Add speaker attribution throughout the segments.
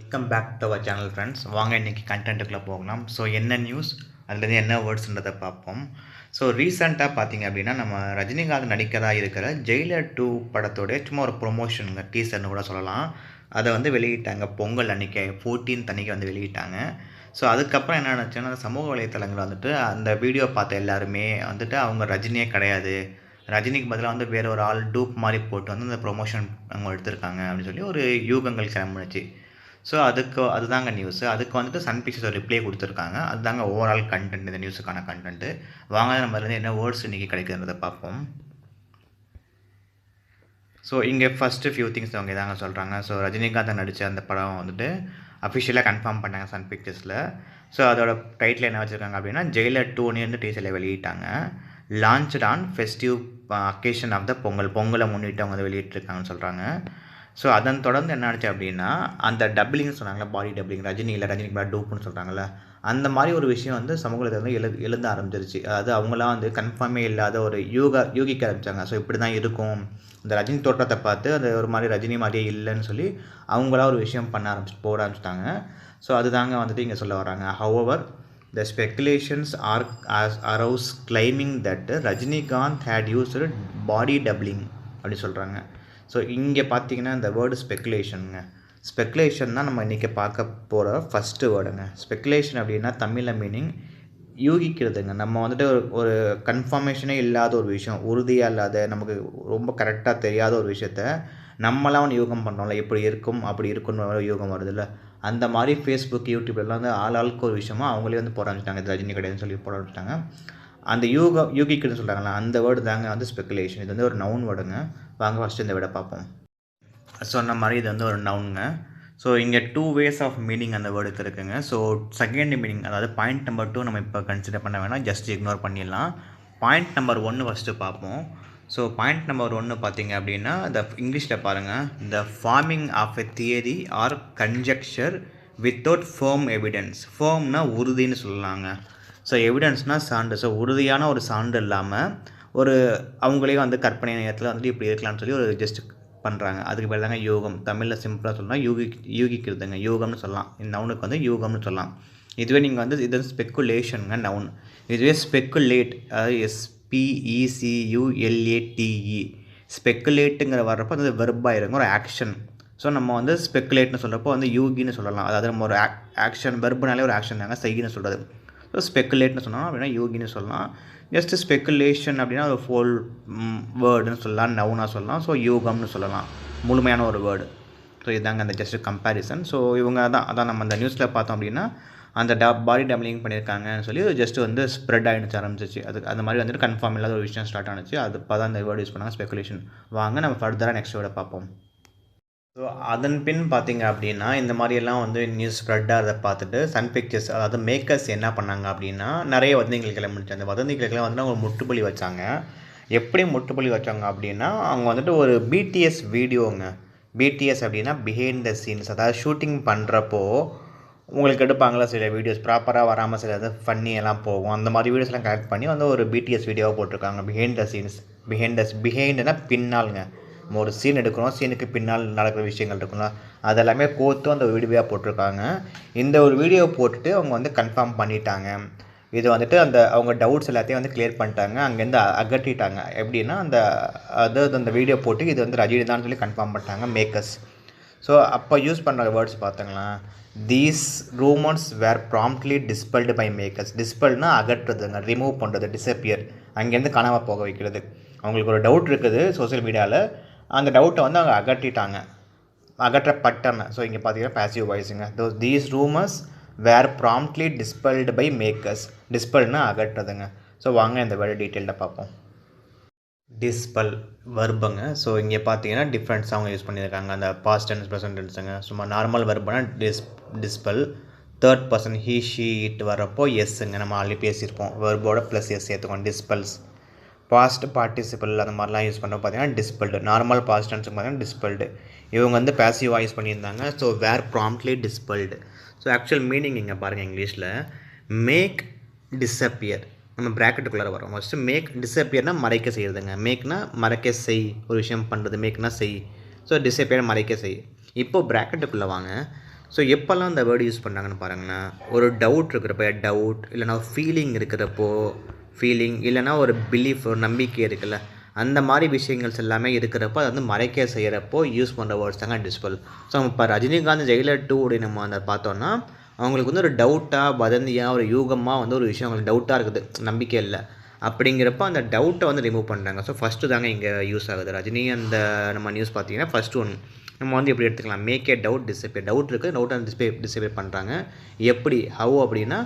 Speaker 1: Welcome back to our channel friends. வாங்க இன்றைக்கி கண்டென்ட்டுக்குள்ளே போகலாம். ஸோ என்ன நியூஸ், அதுலேருந்து என்ன வேர்ட்ஸ்ன்றதை பார்ப்போம். ஸோ ரீசெண்டாக பார்த்தீங்க அப்படின்னா நம்ம ரஜினிகாந்த் நடிக்கிறதா இருக்கிற ஜெயிலர் 2 படத்தோடைய சும்மா ஒரு ப்ரொமோஷனுங்க, டீசர்னு கூட சொல்லலாம். அதை வந்து வெளியிட்டாங்க பொங்கல் அன்றைக்கி 14th அன்றைக்கி வந்து வெளியிட்டாங்க. ஸோ அதுக்கப்புறம் என்ன நினச்சேன்னா சமூக வலைத்தளங்கள் வந்துட்டு அந்த வீடியோ பார்த்த எல்லாருமே வந்துட்டு அவங்க ரஜினியே கிடையாது, ரஜினிக்கு பதிலாக வந்து வேறு ஒரு ஆள் டூப் மாதிரி போட்டு வந்து அந்த ப்ரொமோஷன் அவங்க எடுத்திருக்காங்க அப்படின்னு சொல்லி ஒரு யூகங்கள் கிளம்புனுச்சு. ஸோ அதுதாங்க நியூஸு. அதுக்கு வந்துட்டு சன் பிக்சர்ஸ் ஒரு ரிப்ளை கொடுத்துருக்காங்க. அதுதாங்க ஓவரால் கண்டென்ட், இந்த நியூஸுக்கான கண்டென்ட்டு. வாங்க நம்ம அதுலேருந்து என்ன வேர்ட்ஸ் இன்றைக்கி கிடைக்குதுன்றதை பார்ப்போம். ஸோ இங்கே ஃபஸ்ட்டு ஃபியூ திங்ஸ் அவங்க இதாங்க சொல்கிறாங்க. ஸோ ரஜினிகாந்த் நடித்த அந்த படம் வந்துட்டு அஃபிஷியலாக கன்ஃபார்ம் பண்ணாங்க சன் பிக்சர்ஸில். ஸோ அதோட டைட்டில் என்ன வச்சுருக்காங்க அப்படின்னா ஜெயிலர் 2 வந்து டீசரில் வெளியிட்டாங்க. Launched on festive occasion of the பொங்கலை முன்னிட்டு அவங்க வந்து வெளியிட்டிருக்காங்கன்னு சொல்கிறாங்க. ஸோ அதன் தொடர்ந்து என்ன ஆச்சு அப்படின்னா அந்த டப்பிங்னு சொன்னாங்களா, பாடி டப்பிங், ரஜினிக்கு மேலே டூப்புன்னு சொல்கிறாங்களே, அந்த மாதிரி ஒரு விஷயம் வந்து சமூகத்தில் வந்து எழுத ஆரம்பிச்சிருச்சு. அதாவது அவங்களாம் வந்து கன்ஃபார்மே இல்லாத ஒரு யூகிக்க ஆரம்பித்தாங்க. ஸோ இப்படி தான் இருக்கும், இந்த ரஜினி தோற்றத்தை பார்த்து அது ஒரு மாதிரி ரஜினி மாதிரியே இல்லைன்னு சொல்லி அவங்களா ஒரு விஷயம் போட ஆரம்பிச்சிட்டாங்க. ஸோ அதுதாங்க வந்துட்டு இங்கே சொல்ல வராங்க. However the speculations are arose claiming that Rajinikanth had used body doubling அப்படி சொல்கிறாங்க. ஸோ இங்கே பார்த்தீங்கன்னா இந்த வேர்டு ஸ்பெக்குலேஷனுங்க. ஸ்பெக்குலேஷன் தான் நம்ம இன்றைக்கி பார்க்க போகிற ஃபஸ்ட்டு வேர்டுங்க. ஸ்பெக்குலேஷன் அப்படின்னா தமிழில் மீனிங் யூகிக்கிறதுங்க. நம்ம வந்துட்டு ஒரு கன்ஃபர்மேஷனே இல்லாத ஒரு விஷயம், உறுதியாக இல்லாத, நமக்கு ரொம்ப கரெக்டாக தெரியாத ஒரு விஷயத்த நம்மளாம் ஒன்று யூகம் பண்ணுறோம்ல, இப்படி இருக்கும் அப்படி இருக்குன்னு யூகம் வருதுல்ல, அந்த மாதிரி ஃபேஸ்புக், யூடியூப்லாம் வந்து ஆளுக்கு ஒரு விஷயமா அவங்களே வந்து போட ஆரம்பிச்சிட்டாங்க. இது ரஜினி கிடையாதுன்னு சொல்லி போட ஆரம்பிச்சிட்டாங்க. அந்த யூகிக்குன்னு சொல்கிறாங்களா, அந்த வேர்டு தாங்க வந்து ஸ்பெக்குலேஷன். இது வந்து ஒரு நவுன் வேர்டுங்க. வாங்க ஃபஸ்ட்டு இந்த வேர்டை பார்ப்போம். சொன்ன மாதிரி இது வந்து ஒரு நவுனுங்க. ஸோ இங்கே 2 வேஸ் ஆஃப் மீனிங் அந்த வேர்டுக்கு இருக்குங்க. ஸோ செகண்ட் மீனிங், அதாவது பாயிண்ட் நம்பர் 2 நம்ம இப்போ கன்சிடர் பண்ண வேணாம், ஜஸ்ட் இக்னோர் பண்ணிடலாம். பாயிண்ட் நம்பர் 1 ஃபஸ்ட்டு பார்ப்போம். ஸோ பாயிண்ட் நம்பர் 1 பார்த்தீங்க அப்படின்னா இந்த இங்கிலீஷில் பாருங்கள், the forming of a theory or conjecture without firm evidence. ஃபேர்ம்னா உறுதின்னு சொல்லலாங்க. ஸோ எவிடன்ஸ்னால் சான்று. ஸோ உறுதியான ஒரு சான்று இல்லாமல் ஒரு அவங்களே வந்து கற்பனை நேரத்தில் வந்துட்டு இப்படி இருக்கலாம்னு சொல்லி ஒரு ஜஸ்ட் பண்ணுறாங்க. அதுக்கு பேர் தாங்க யூகம். தமிழில் சிம்பிளாக சொல்லலாம் யூகிக்கிறதுங்க, யூகம்னு சொல்லலாம். இந்த நவுனுக்கு வந்து யூகம்னு சொல்லலாம். இதுவே நீங்கள் வந்து இது ஸ்பெக்குலேஷனுங்க நவுன். இதுவே ஸ்பெக்குலேட், அதாவது SPECULATE, ஸ்பெக்குலேட்டுங்கிற வர்றப்போ அது வெர்பாக இருங்க, ஒரு ஆக்ஷன். ஸோ நம்ம வந்து ஸ்பெக்குலேட்னு சொல்கிறப்போ வந்து யூகின்னு சொல்லலாம். அதாவது நம்ம ஒரு ஆக்ஷன், வெர்புனாலே ஒரு ஆக்ஷன் தாங்க செய்கின்னு சொல்கிறது. ஸோ ஸ்பெக்குலேட்னு சொன்னோம் அப்படின்னா யூகின்னு சொல்லலாம். ஜஸ்ட் ஸ்பெக்குலேஷன் அப்படின்னா ஒரு ஃபுல் வேர்டுன்னு சொல்லலாம், நவுனாக சொல்லலாம். ஸோ யூகம்னு சொல்லலாம், முழுமையான ஒரு வேர்டு. ஸோ இதுதாங்க அந்த ஜஸ்ட் கம்பேரிசன். ஸோ இவங்க அதான் நம்ம அந்த நியூஸில் பார்த்தோம் அப்படின்னா அந்த பாடி டப்ளிங் பண்ணியிருக்காங்கன்னு சொல்லி ஜஸ்ட் வந்து ஸ்ப்ரெட் ஆகிடுச்சு ஆரம்பிச்சிச்சு. அதுக்கு அந்த மாதிரி வந்துட்டு கன்ஃபார்ம் இல்லாத ஒரு விஷயம் ஸ்டார்ட் ஆனிச்சு. அது அப்போ தான் இந்த வேர்டு யூஸ் பண்ணாங்க, ஸ்பெக்குலேஷன். வாங்க நம்ம ஃபர்தராக நெக்ஸ்ட் வேர்டை பார்ப்போம். ஸோ அதன் பின் பார்த்தீங்க அப்படின்னா இந்த மாதிரியெல்லாம் வந்து நியூஸ் ஸ்ப்ரெட்டாக அதை பார்த்துட்டு சன் பிக்சர்ஸ், அதாவது மேக்கர்ஸ் என்ன பண்ணாங்க அப்படின்னா நிறைய வதந்திகள் கிளம்பிச்சு. அந்த வதந்திகளுக்கெல்லாம் வந்து அவங்க முற்றுப்புள்ளி வச்சாங்க. எப்படி முற்றுப்புள்ளி வச்சாங்க அப்படின்னா அவங்க வந்துட்டு ஒரு BTS வீடியோங்க. BTS அப்படின்னா பிஹைண்ட் த சீன்ஸ், அதாவது ஷூட்டிங் பண்ணுறப்போ உங்களுக்கு எடுப்பாங்களா சில வீடியோஸ் ப்ராப்பராக வராமல் சில இது ஃபன்னி எல்லாம் போகும். அந்த மாதிரி வீடியோஸ்லாம் கலெக்ட் பண்ணி வந்து ஒரு BTS வீடியோவாக போட்டிருக்காங்க. பிஹைண்ட் த சீன்ஸ், பிஹைண்டுனா பின்னாலுங்க. நம்ம ஒரு சீன் எடுக்கிறோம், சீனுக்கு பின்னால் நடக்கிற விஷயங்கள் இருக்குங்களா, அதெல்லாமே கோர்த்து அந்த வீடியோவாக போட்டிருக்காங்க. இந்த ஒரு வீடியோ போட்டுட்டு அவங்க வந்து கன்ஃபார்ம் பண்ணிட்டாங்க. இது வந்துட்டு அவங்க டவுட்ஸ் எல்லாத்தையும் வந்து கிளியர் பண்ணிட்டாங்க, அங்கேருந்து அகற்றிட்டாங்க. எப்படின்னா அந்த வீடியோ போட்டு இது வந்து ரஜினி தான் சொல்லி கன்ஃபார்ம் பண்ணிட்டாங்க மேக்கர்ஸ். ஸோ அப்போ யூஸ் பண்ணுற வேர்ட்ஸ் பார்த்துங்களா, these rumours were promptly dispelled by makers. டிஸ்பெல்ட்னா அகற்றுறதுங்க, ரிமூவ் பண்ணுறது, டிஸப்பியர், அங்கேருந்து காணாமல் போக வைக்கிறது. அவங்களுக்கு ஒரு டவுட் இருக்குது சோசியல் மீடியாவில், அந்த டவுட்டை வந்து அவங்க அகற்றப்பட்டன. ஸோ இங்கே பார்த்தீங்கன்னா பேசிவ் வாய்ஸுங்க. These rumours were promptly dispelled by makers. டிஸ்பெல்ட்னா அகற்றுறதுங்க. ஸோ வாங்க இந்த வேர்டு டீட்டெயில்டாக பார்ப்போம். டிஸ்பெல் வர்புங்க. ஸோ இங்கே பார்த்தீங்கன்னா டிஃப்ரெண்ட்ஸ் அவங்க யூஸ் பண்ணியிருக்காங்க. அந்த பாஸ்ட் டென்ஸ், ப்ரெசன்ட் டென்ஸுங்க. சும்மா நார்மல் வர்புனா dispel. Third person he she it வரப்போ எஸ்ஸுங்க, நம்ம ஆல்ரெடி பேசியிருப்போம், வெர்போட ப்ளஸ் எஸ் சேர்த்துக்கோங்க, டிஸ்பெல்ஸ். பாஸ்ட் பார்ட்டிசிபிள் அந்த மாதிரிலாம் யூஸ் பண்ணுறோம் பார்த்தீங்கன்னா டிஸ்பெல்டு. நார்மல் பாஸ்ட் டென்ஸுக்கு பார்த்தீங்கன்னா டிஸ்பெல்டு. இவங்க வந்து பேசிவ் வாய்ஸ் பண்ணியிருந்தாங்க. So where promptly டிஸ்பெல்டு. So actual meaning இங்கே பாருங்கள், இங்கிலீஷில் மேக் டிஸப்பியர். நம்ம ப்ராக்கெட்டுக்குள்ளே வரோம். ஃபஸ்ட்டு மேக் டிஸப்பியர்னால் மறைக்க செய்கிறதுங்க. மேக்னா மறைக்க செய், ஒரு விஷயம் பண்ணுறது, மேக்னா செய். ஸோ டிஸப்பியர் மறைக்க செய். இப்போது ப்ராக்கெட்டுக்குள்ளே வாங்க. ஸோ எப்போல்லாம் அந்த வேர்டு யூஸ் பண்ணாங்கன்னு பாருங்களேன், ஒரு டவுட் இருக்கிறப்ப டவுட், இல்லைனா ஃபீலிங் இருக்கிறப்போ ஃபீலிங், இல்லைனா ஒரு பிலீஃப், ஒரு நம்பிக்கை இருக்குல்ல, அந்த மாதிரி விஷயங்கள்ஸ் எல்லாமே இருக்கிறப்போ அது வந்து மறைக்க செய்கிறப்போ யூஸ் பண்ணுற வேர்ட்ஸ் தாங்க டிஸ்பல். ஸோ இப்போ ரஜினிகாந்த் ஜெயிலர் 2 அப்படி நம்ம அந்த பார்த்தோன்னா, அவங்களுக்கு வந்து ஒரு டவுட்டாக, வதந்தியாக, ஒரு யூகமாக வந்து ஒரு விஷயம் அவங்களுக்கு டவுட்டாக இருக்குது, நம்பிக்கை இல்லை அப்படிங்கிறப்ப அந்த டவுட்டை வந்து ரிமூவ் பண்ணுறாங்க. ஸோ ஃபஸ்ட்டு தாங்க இங்கே யூஸ் ஆகுது. ரஜினி அந்த நம்ம நியூஸ் பார்த்தீங்கன்னா ஃபஸ்ட்டு ஒன்று நம்ம வந்து எப்படி எடுத்துக்கலாம், make a doubt disappear. Doubt இருக்குது, டவுட்டை டிஸப்பியர் பண்ணுறாங்க. எப்படி, ஹவ் அப்படின்னா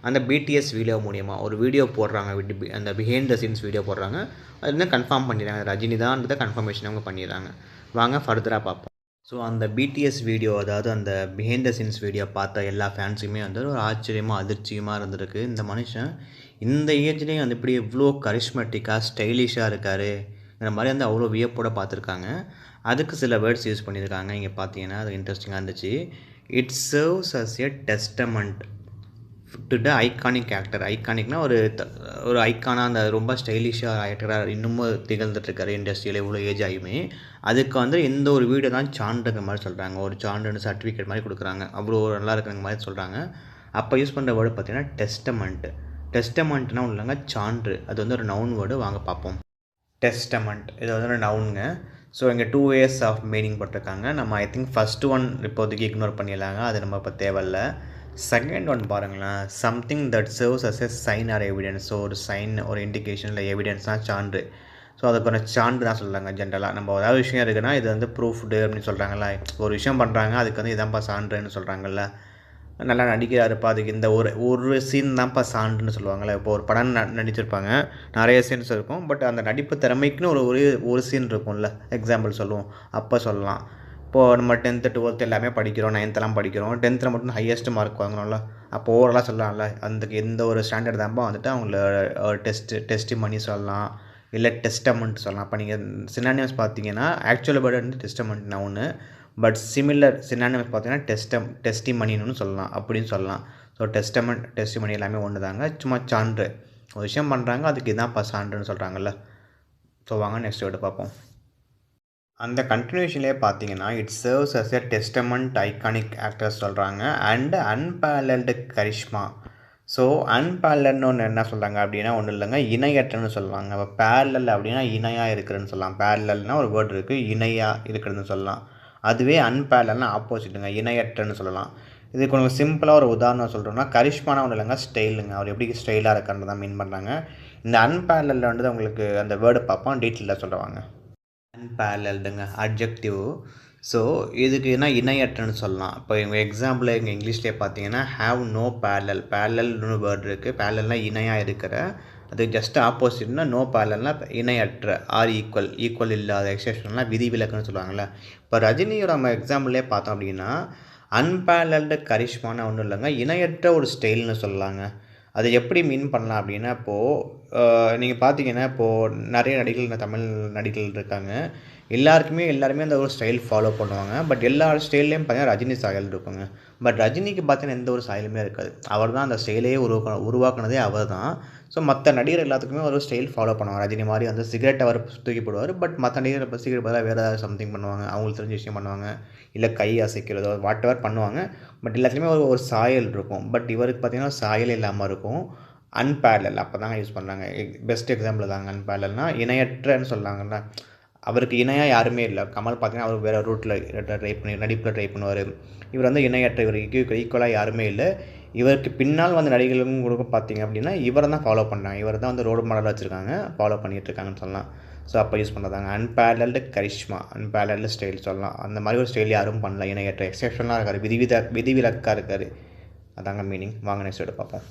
Speaker 1: அந்த பிடிஎஸ் வீடியோ மூலிமா ஒரு வீடியோ போடுறாங்க, அந்த பிஹைண்ட் த சீன்ஸ் வீடியோ போடுறாங்க. அது வந்து கன்ஃபார்ம் பண்ணிடுறாங்க, ரஜினி தான்றதை கன்ஃபர்மேஷன் அவங்க பண்ணிடுறாங்க. வாங்க ஃபர்தராக பார்ப்போம். ஸோ அந்த பிடிஎஸ் வீடியோ, அதாவது அந்த பிஹைண்ட் த சீன்ஸ் வீடியோ பார்த்த எல்லா ஃபேன்ஸுக்குமே வந்து ஒரு ஆச்சரியமாக அதிர்ச்சியமாக இருந்திருக்கு. இந்த மனுஷன் இந்த ஏஜ்லேயும் வந்து இப்படி இவ்வளோ கரிஷ்மெட்டிக்காக ஸ்டைலிஷாக இருக்கார், இந்த மாதிரி வந்து அவ்வளோ வியப்போட பார்த்துருக்காங்க. அதுக்கு சில வேர்ட்ஸ் யூஸ் பண்ணியிருக்காங்க. இங்கே பார்த்தீங்கன்னா அது இன்ட்ரெஸ்டிங்காக இருந்துச்சு. It serves as a testament to the iconic actor. ஐகானிக்னா ஒரு ஐக்கானாக, அந்த ரொம்ப ஸ்டைலிஷாக ஆக்டராக இன்னமும் திகழ்ந்துட்டுருக்காரு இண்டஸ்ட்ரியில் இவ்வளோ ஏஜ் ஆகியுமே. அதுக்கு வந்து இந்த ஒரு வீடியோ தான் சான்றுங்கிற மாதிரி சொல்கிறாங்க. ஒரு சான்றுன்னு சர்டிஃபிகேட் மாதிரி கொடுக்குறாங்க, அவ்வளோ நல்லா இருக்கிற மாதிரி சொல்கிறாங்க. அப்போ யூஸ் பண்ணுற வேர்டு பார்த்தீங்கன்னா டெஸ்டமெண்ட். டெஸ்டமெண்ட்னா ஒன்றும் இல்லைங்க, சான்று. அது வந்து ஒரு நவுன் வேர்டு. வாங்க பார்ப்போம். டெஸ்டமெண்ட் இது வந்து ஒரு நவுனுங்க. ஸோ இங்கே 2 ways ஆஃப் மீனிங் போட்டிருக்காங்க. நம்ம ஐ திங்க் ஃபஸ்ட்டு ஒன் இப்போதைக்கு இக்னோர் பண்ணிடலாங்க, அது நம்ம இப்போ தேவையில்லை. செகண்ட் ஒன் பாருங்களேன், something that serves as a sign or evidence. So ஒரு சைன், ஒரு இண்டிகேஷன், இல்லை எவிடன்ஸ் தான் சான்று. ஸோ அதுக்கான சான்று தான் சொல்கிறாங்க. ஜென்ரலாக நம்ம ஏதாவது விஷயம் இருக்குன்னா இது வந்து ப்ரூஃப்டு அப்படின்னு சொல்கிறாங்கல்ல, ஒரு விஷயம் பண்ணுறாங்க அதுக்கு வந்து இதான்ப்பா சான்றுன்னு சொல்கிறாங்கல்ல. நல்லா நடிக்கிறாருப்பா, அதுக்கு இந்த ஒரு சீன் தான்ப்பா சான்றுன்னு சொல்லுவாங்கள்ல. இப்போ ஒரு படம் நடிச்சிருப்பாங்க, நிறைய சீன்ஸ் இருக்கும், பட் அந்த நடிப்பு திறமைக்குன்னு ஒரு சீன் இருக்கும்ல, எக்ஸாம்பிள் சொல்லுவோம், அப்போ சொல்லலாம். இப்போது நம்ம 10th 12th எல்லாமே படிக்கிறோம், 9th படிக்கிறோம், 10th மட்டும் ஹையஸ்ட் மார்க் வாங்கணும்ல, அப்போ ஓவராலாக சொல்லலாம்ல, அந்த எந்த ஒரு ஸ்டாண்டர்ட் தான்ப்பா வந்துட்டு அவங்கள டெஸ்டிமனி சொல்லலாம், இல்லை டெஸ்டமெண்ட் சொல்லலாம். அப்போ நீங்கள் சினானிம்ஸ் பார்த்தீங்கன்னா ஆக்சுவல் வேர்டு வந்து டெஸ்டமெண்ட் ஒன்று, பட் சிமிலர் சினானிம்ஸ் பார்த்தீங்கன்னா டெஸ்டிமனின்னு சொல்லலாம், அப்படின்னு சொல்லலாம். ஸோ டெஸ்டிமனி எல்லாமே ஒன்று தாங்க, சும்மா சான்று. ஒரு விஷயம் பண்ணுறாங்க அதுக்கு இதான்ப்பா சான்றுன்னு சொல்கிறாங்கல்ல. ஸோ வாங்க நெக்ஸ்ட் வேர்டு பார்ப்போம். அந்த கண்டினியூஷன்லேயே பார்த்தீங்கன்னா it serves as a testament iconic actors சொல்கிறாங்க அண்ட் அன்பேரல்டு கரிஷ்மா. ஸோ அன்பேரல்னு ஒன்று என்ன சொல்கிறாங்க அப்படின்னா ஒன்றும் இல்லைங்க, இணையற்றன்னு சொல்லுவாங்க. இப்போ பேரலல் அப்படின்னா இணையாக இருக்கிறதுன்னு சொல்லலாம். பேரலல்னால் ஒரு வேர்டு இருக்குது, இணையாக இருக்கிறதுன்னு சொல்லலாம். அதுவே அன்பேரல்னா ஆப்போசிட்டுங்க, இணையற்றன்னு சொல்லலாம். இது கொஞ்சம் சிம்பிளாக ஒரு உதாரணம் சொல்கிறோம்னா, கரிஷ்மானா ஒன்றும் இல்லைங்க, ஸ்டைலுங்க. அவர் எப்படி ஸ்டைலாக இருக்கான்னு தான் மீன் பண்ணுறாங்க. இந்த அன்பேரலில் வந்து உங்களுக்கு அந்த வேர்டு பார்ப்போம், டீட்டெயிலாக சொல்லுவாங்க. அன்பேரல்டுங்க அட்ஜெக்டிவ். ஸோ இதுக்கு என்ன இணையற்றன்னு சொல்லலாம். இப்போ எங்கள் எக்ஸாம்பிள் எங்கள் இங்கிலீஷ்லேயே பார்த்தீங்கன்னா ஹாவ் நோ பேரலல். பேரலல்னு வேர்டு இருக்குது, பேரலல்னால் இணையாக இருக்கிற, அது ஜஸ்ட் ஆப்போசிட்னா நோ பேரலல்னால் இணையற்ற, ஆர் ஈக்குவல் இல்லாத, எக்ஸெப்ஷன்லாம் விதிவிலக்குன்னு சொல்லுவாங்கள்ல. இப்போ ரஜினியோட நம்ம எக்ஸாம்பிளே பார்த்தோம் அப்படின்னா அன்பேரல்டு கரிஷ்மானா ஒன்றும் இல்லைங்க, இணையற்ற ஒரு ஸ்டைல்னு சொல்லலாங்க. அதை எப்படி மீன் பண்ணலாம் அப்படின்னா, இப்போது நீங்கள் பார்த்தீங்கன்னா இப்போது நிறைய நடிகர்கள், தமிழ் நடிகர்கள் இருக்காங்க, எல்லாருமே அந்த ஒரு ஸ்டைல் ஃபாலோ பண்ணுவாங்க. பட் எல்லா ஸ்டைல்லையும் பார்த்தீங்கன்னா ரஜினி சாயல் இருக்குங்க. பட் ரஜினிக்கு பார்த்தீங்கன்னா எந்த ஒரு சாயலுமே இருக்காது. அவர் தான் அந்த ஸ்டைலையே உருவாக்குனதே அவர் தான். ஸோ மற்ற நடிகர் எல்லாத்துக்குமே ஒரு ஸ்டைல் ஃபாலோ பண்ணுவாங்க. ரஜினி மாதிரி வந்து சிகரெட் அவர் தூக்கி போடுவார், பட் மற்ற நடிகர் இப்போ சிகரெட் பதிலாக வேறு ஏதாவது சம்திங் பண்ணுவாங்க, அவங்களுக்கு தெரிஞ்ச விஷயம் பண்ணுவாங்க, இல்லை கை அசைக்கிறதோ வாட் எவர் பண்ணுவாங்க. பட் எல்லாத்துலேயுமே ஒரு சாயல் இருக்கும். பட் இவருக்கு பார்த்திங்கன்னா சாயல் இல்லாமல் இருக்கும். அன்பேரலல் அப்போ தாங்க யூஸ் பண்ணுறாங்க. பெஸ்ட் எக்ஸாம்பிள் தாங்க அன்பேரலல்னால் இணையற்றன்னு சொல்லாங்கல்ல. அவருக்கு இணையாக யாருமே இல்லை. கமல் பார்த்தீங்கன்னா அவர் வேறு ரூட்டில் நடிப்பில் ட்ரை பண்ணுவார். இவர் வந்து இணையற்ற, இவருக்கு ஈக்குவலாக யாருமே இல்லை. இவருக்கு பின்னால் வந்து நடிகர்களும் கூட பார்த்தீங்க அப்படின்னா இவரை தான் ஃபாலோ பண்ணுறாங்க. இவர் தான் வந்து ரோல் மாடலாக வச்சுருக்காங்க, ஃபாலோ பண்ணிகிட்ருக்காங்கன்னு சொல்லலாம். ஸோ அப்போ யூஸ் பண்ணுறதாங்க அன்பேரல்டு கரிஷ்மா, அன்பேரல்டு ஸ்டைல் சொல்லலாம். அந்த மாதிரி ஒரு ஸ்டைல் யாரும் பண்ணல, இணையற்ற, எக்ஸெப்ஷனாக இருக்கார், விதிவிலக்காக இருக்கார். அதாங்க மீனிங். வாங்க நெக்ஸ்ட் எடுத்து பார்ப்போம்.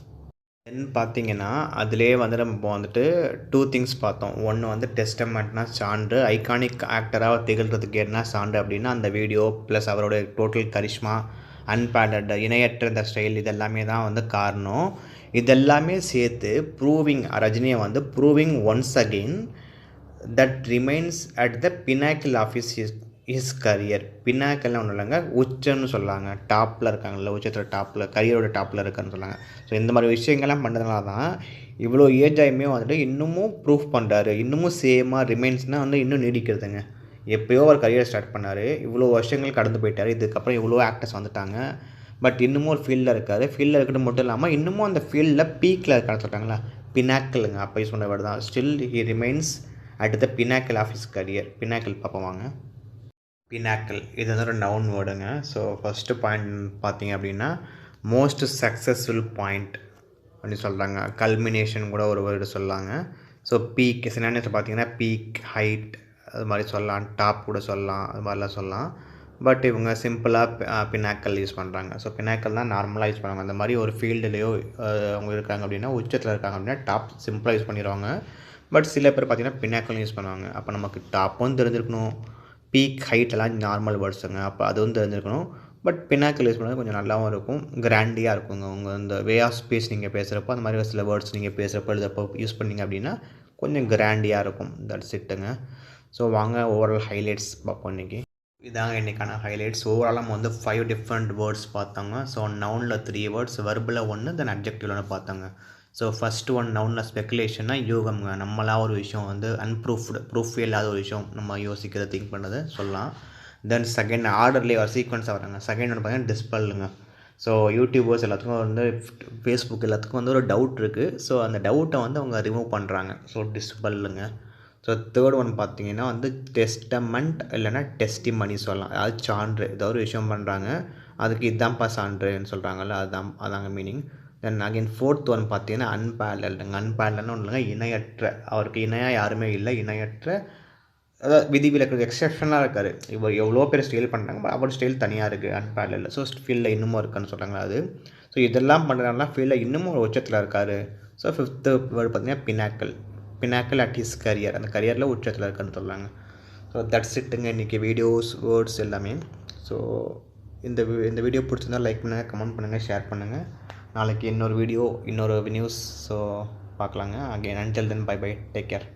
Speaker 1: தென் பார்த்தீங்கன்னா அதிலே வந்து நம்ம வந்துட்டு 2 திங்ஸ் பார்த்தோம். ஒன்று வந்து டெஸ்டமெண்ட்னா சான்று, ஐகானிக் ஆக்டராக திகழ்கிறதுக்கு என்ன சான்று அப்படின்னா அந்த வீடியோ ப்ளஸ் அவரோட டோட்டல் கரிஷ்மா, அன்பேரல்டு இணையற்ற இந்த ஸ்டைல், இதெல்லாமே தான் வந்து காரணம். இதெல்லாமே சேர்த்து ரஜினியை வந்து proving once again that remains at the pinnacle of his career. பினாக்கல்னு ஒன்றும் இல்லைங்க, உச்சன்னு சொல்லாங்க. டாப்பில் இருக்காங்கல்ல, உச்சத்தில் டாப்பில், கரியரோட டாப்பில் இருக்கான்னு சொன்னாங்க. ஸோ இந்த மாதிரி விஷயங்கள்லாம் பண்ணுறதுனால தான் இவ்வளோ ஏஜ் ஆகியுமே வந்துட்டு இன்னமும் ப்ரூஃப் பண்ணுறாரு, இன்னமும் சேமாக ரிமைன்ஸ்னால் வந்து இன்னும் நீடிக்கிறதுங்க. எப்போயோ ஒரு கரியர் ஸ்டார்ட் பண்ணார், இவ்வளோ வருஷங்கள் கடந்து போயிட்டார். இதுக்கப்புறம் இவ்வளோ ஆக்டர்ஸ் வந்துட்டாங்க. பட் இன்னமும் ஒரு ஃபீல்டில் இருக்கார். ஃபீல்டில் இருக்கிறது மட்டும் இல்லாமல் இன்னமும் அந்த ஃபீல்டில் பீக்கில் இருக்கான்னு சொல்கிறாங்களா, பினாக்கிளுங்க. அப்போ யூஸ் பண்ண வேர்டு தான். Still he remains at the pinnacle of his career. Pinnacle பார்ப்போம் வாங்க. பினாக்கிள் இது வந்து ஒரு நவுன் வேர்டுங்க. ஸோ ஃபஸ்ட்டு பாயிண்ட் பார்த்தீங்க அப்படின்னா மோஸ்ட் சக்ஸஸ்ஃபுல் பாயிண்ட் அப்படின்னு சொல்கிறாங்க. கல்மினேஷன் கூட ஒரு வேர்டு சொல்லாங்க. ஸோ பீக் சினானியத்தில் பார்த்தீங்கன்னா பீக், ஹைட் அது மாதிரி சொல்லலாம், டாப் கூட சொல்லலாம், அது மாதிரிலாம் சொல்லலாம். பட் இவங்க சிம்பிளாக பினாக்கல் யூஸ் பண்ணுறாங்க. ஸோ பினாக்கல் தான் நார்மலாக யூஸ் பண்ணுவாங்க. அந்த மாதிரி ஒரு ஃபீல்டுலேயோ அவங்க இருக்காங்க அப்படின்னா, உச்சத்தில் இருக்காங்க அப்படின்னா டாப் சிம்பிளாக யூஸ் பண்ணிடுவாங்க. பட் சில பேர் பார்த்திங்கன்னா பினாக்கல் யூஸ் பண்ணுவாங்க. அப்போ நமக்கு டாப்பும் தெரிஞ்சிருக்கணும், பீக், ஹைட் எல்லாம் நார்மல் வேர்ட்ஸுங்க. அப்போ அதுவும் தெரிஞ்சிருக்கணும். பட் பினாக்கல் யூஸ் பண்ணுறது கொஞ்சம் நல்லாவும் இருக்கும், கிராண்டியாக இருக்குங்க. உங்கள் இந்த வே ஆஃப் ஸ்பீச் நீங்கள் பேசுகிறப்போ அந்த மாதிரி சில வேர்ட்ஸ் நீங்கள் பேசுகிறப்போ எழுதப்போ யூஸ் பண்ணிங்க அப்படின்னா கொஞ்சம் கிராண்டியாக இருக்கும். தட்ஸ் இட்டுங்க. ஸோ வாங்க ஓவரால் ஹைலைட்ஸ் பார்ப்போம் இன்றைக்கி. இதாங்க இன்றைக்கான ஹைலைட்ஸ். ஓவராலாக நம்ம வந்து 5 டிஃப்ரெண்ட் வேர்ட்ஸ் பார்த்தாங்க. ஸோ நவுனில் 3 வேர்ட்ஸ், வெர்பில் 1, தென் அப்ஜெக்டிவில் 1 பார்த்தாங்க. ஸோ ஃபஸ்ட்டு ஒன் நவுனில் ஸ்பெக்குலேஷன்னா யூகம்ங்க. நம்மளாக ஒரு விஷயம் வந்து ப்ரூஃப் இல்லாத ஒரு விஷயம் நம்ம யோசிக்கிறது, திங்க் பண்ணுறது சொல்லலாம். தென் செகண்ட் ஆர்டர்லேயே ஒரு சீக்வன்ஸாக வராங்க. செகண்ட் ஒன்று பார்த்தீங்கன்னா டிஸ்பல்லுங்க. ஸோ யூடியூபர்ஸ் எல்லாத்துக்கும் வந்து ஃபேஸ்புக் எல்லாத்துக்கும் வந்து ஒரு டவுட் இருக்குது. ஸோ அந்த டவுட்டை வந்து அவங்க ரிமூவ் பண்ணுறாங்க. ஸோ டிஸ்பல்லுங்க. ஸோ தேர்ட் ஒன் பார்த்தீங்கன்னா வந்து டெஸ்டமெண்ட் இல்லைன்னா டெஸ்டிமனி சொல்லலாம். அதாவது சான்று, ஏதாவது ஒரு விஷயம் பண்ணுறாங்க, அதுக்கு இதுதான்ப்பா சான்றுன்னு சொல்கிறாங்கல்ல, அதாங்க meaning. Then again fourth one பார்த்தீங்கன்னா அன்பேரல்டுங்க. அன்பேரல்டுன்னு ஒன்று இல்லைங்க, இணையற்ற. அவருக்கு இணையாக யாருமே இல்லை, இணையற்ற. அதாவது விதிவிலக்கு எக்ஸப்ஷனாக இருக்கார். இவர் எவ்வளோ பேர் ஸ்டைல் பண்ணுறாங்க, அவர் ஸ்டைல் தனியாக இருக்குது, அன்பேரல்டு. ஸோ ஃபீல்டில் இன்னமும் இருக்குன்னு சொல்கிறாங்க அது. ஸோ இதெல்லாம் பண்ணுறாங்கன்னா ஃபீல்டில் இன்னமும் ஒரு உச்சத்தில் இருக்கார். ஸோ ஃபிஃப்த்து வேர்டு பார்த்தீங்கன்னா பினாக்கிள் அட் ஹிஸ் கரியர். அந்த கரியரில் உச்சத்தில் இருக்குன்னு சொல்கிறாங்க. ஸோ தட்ஸ் இட்டுங்க இன்றைக்கி வீடியோஸ், வேர்ட்ஸ் எல்லாமே. ஸோ இந்த வீடியோ பிடிச்சிருந்தால் லைக் பண்ணுங்கள், கமெண்ட் பண்ணுங்கள், ஷேர் பண்ணுங்கள். நாளைக்கு இன்னொரு வீடியோ, இன்னொரு நியூஸ் ஸோ பார்க்கலாங்க. Again until then bye bye, take care.